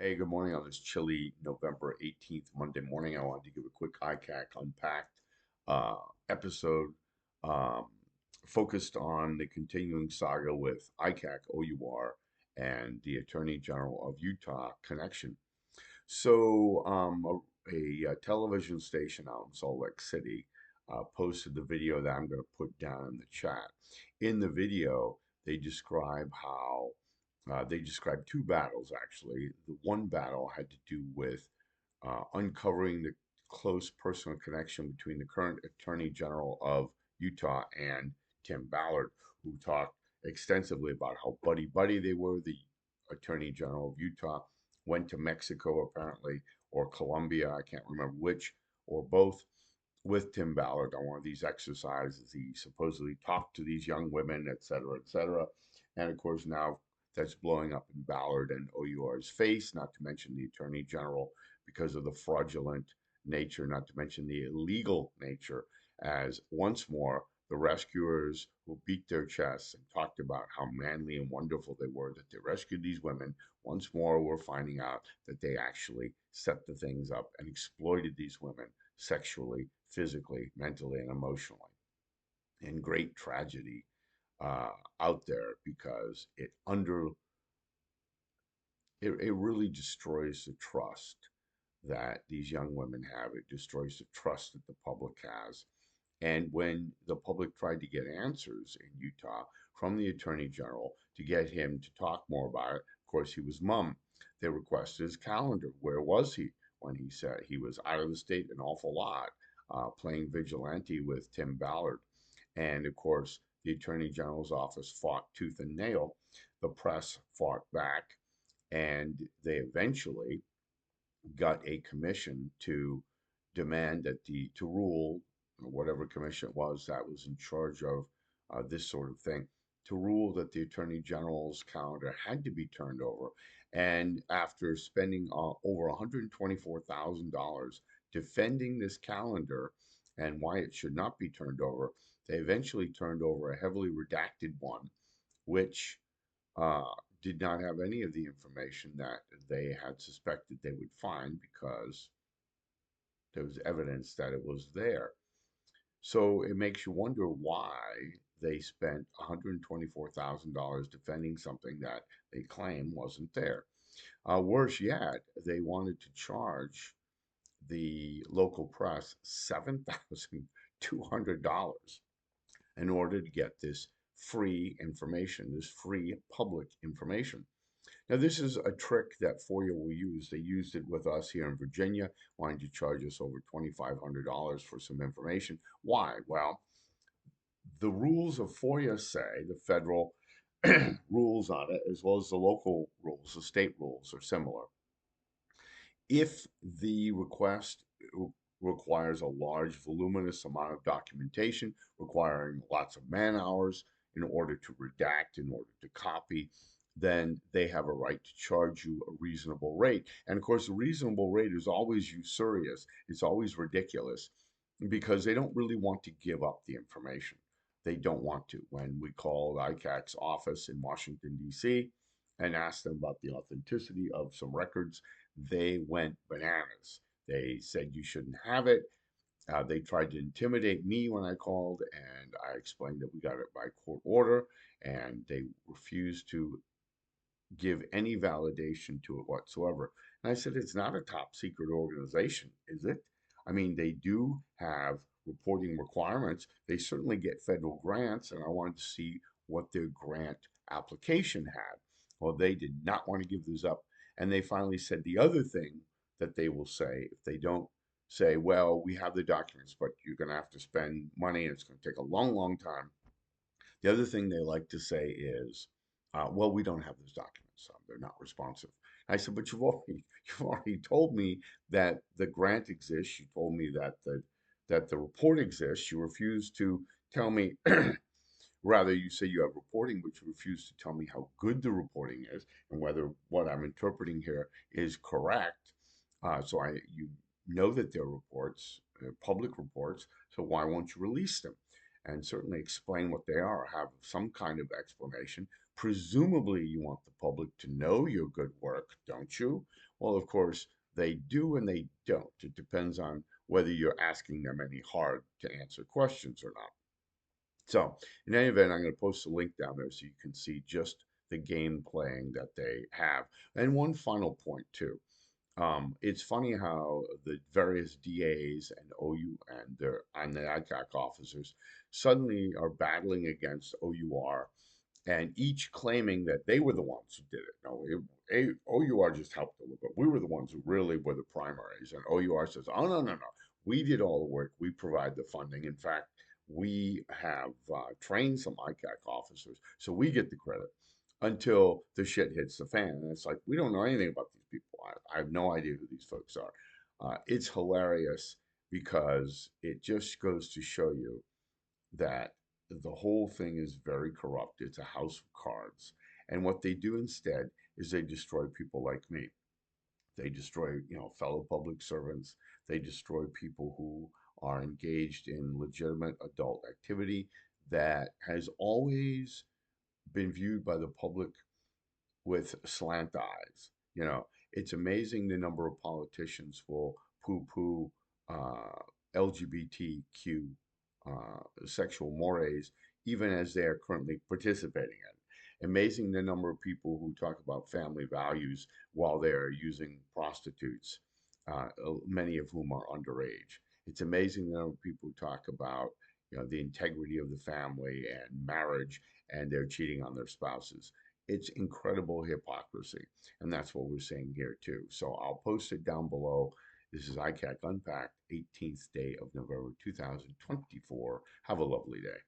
Hey, good morning on this chilly November 18th, Monday morning. I wanted to give a quick ICAC Unpacked uh, episode um, focused on the continuing saga with ICAC, O.U.R, and the Attorney General of Utah connection. So, a television station out in Salt Lake City posted the video that I'm going to put down in the chat. In the video, they describe how they describe two battles, actually. The one battle had to do with uncovering the close personal connection between the current Attorney General of Utah and Tim Ballard, who talked extensively about how buddy-buddy they were. The Attorney General of Utah went to Mexico, apparently, or Colombia, I can't remember which, or both, with Tim Ballard on one of these exercises. He supposedly talked to these young women, et cetera, et cetera. And of course, now that's blowing up in Ballard and O.U.R.'s face, not to mention the Attorney General, because of the fraudulent nature, not to mention the illegal nature, as once more the rescuers who beat their chests and talked about how manly and wonderful they were that they rescued these women, once more we're finding out that they actually set the things up and exploited these women sexually, physically, mentally, and emotionally. And great tragedy out there because it really destroys the trust that these young women have. It destroys the trust that the public has. And when the public tried to get answers in Utah from the Attorney General to get him to talk more about it, of course, he was mum. They requested his calendar. Where was he when he said he was out of the state an awful lot, playing vigilante with Tim Ballard? And of course, the Attorney General's office fought tooth and nail. The press fought back, and they eventually got a commission to demand that to rule, whatever commission it was that was in charge of this sort of thing, to rule that the Attorney General's calendar had to be turned over. And after spending over $124,000 defending this calendar and why it should not be turned over, they eventually turned over a heavily redacted one, which uh, did not have any of the information that they had suspected they would find because there was evidence that it was there. So it makes you wonder why they spent $124,000 defending something that they claim wasn't there. Worse yet, they wanted to charge the local press $7,200 in order to get this free information, this free public information. Now, this is a trick that FOIA will use. They used it with us here in Virginia, wanting to charge us over $2,500 for some information. Why? Well, the rules of FOIA say, the federal rules on it, as well as the local rules, the state rules are similar. If the request requires a large, voluminous amount of documentation, requiring lots of man hours in order to redact, in order to copy, then they have a right to charge you a reasonable rate. And of course, the reasonable rate is always usurious, it's always ridiculous because they don't really want to give up the information. They don't want to. When we called ICAC's office in Washington, D.C., and asked them about the authenticity of some records, they went bananas. They said you shouldn't have it. They tried to intimidate me when I called, and I explained that we got it by court order, and they refused to give any validation to it whatsoever. And I said, it's not a top secret organization, is it? I mean, they do have reporting requirements. They certainly get federal grants, and I wanted to see what their grant application had. Well, they did not want to give this up. And they finally said the other thing that they will say if they don't say, well, we have the documents, but you're going to have to spend money and it's going to take a long, long time. The other thing they like to say is, well, we don't have those documents. They're not responsive. I said, but you've already told me that the grant exists. You told me that the report exists. You refuse to tell me, rather, you say you have reporting, but you refuse to tell me how good the reporting is and whether what I'm interpreting here is correct. You know that they're reports, public reports, so why won't you release them? And certainly explain what they are, have some kind of explanation. Presumably, you want the public to know your good work, don't you? Well, of course, they do and they don't. It depends on whether you're asking them any hard to answer questions or not. So, in any event, I'm going to post a link down there so you can see just the game playing that they have. And one final point, too. It's funny how the various DAs and OU and the ICAC officers suddenly are battling against OUR, and each claiming that they were the ones who did it. No, OUR just helped a little bit. We were the ones who really were the primaries, and OUR says, "Oh no, no, no, we did all the work. We provide the funding. In fact, we have trained some ICAC officers, so we get the credit." Until the shit hits the fan, and it's like we don't know anything about these people. I have no idea who these folks are. It's hilarious because it just goes to show you that the whole thing is very corrupt. It's a house of cards. And what they do instead is they destroy people like me. They destroy, fellow public servants. They destroy people who are engaged in legitimate adult activity that has always been viewed by the public with slant eyes. It's amazing the number of politicians will poo-poo LGBTQ sexual mores, even as they are currently participating in. Amazing the number of people who talk about family values while they are using prostitutes, many of whom are underage. It's amazing the number of people who talk about the integrity of the family and marriage, and they're cheating on their spouses. It's incredible hypocrisy, and that's what we're seeing here too. So I'll post it down below. This is ICAC Unpacked, 18th day of November 2024. Have a lovely day.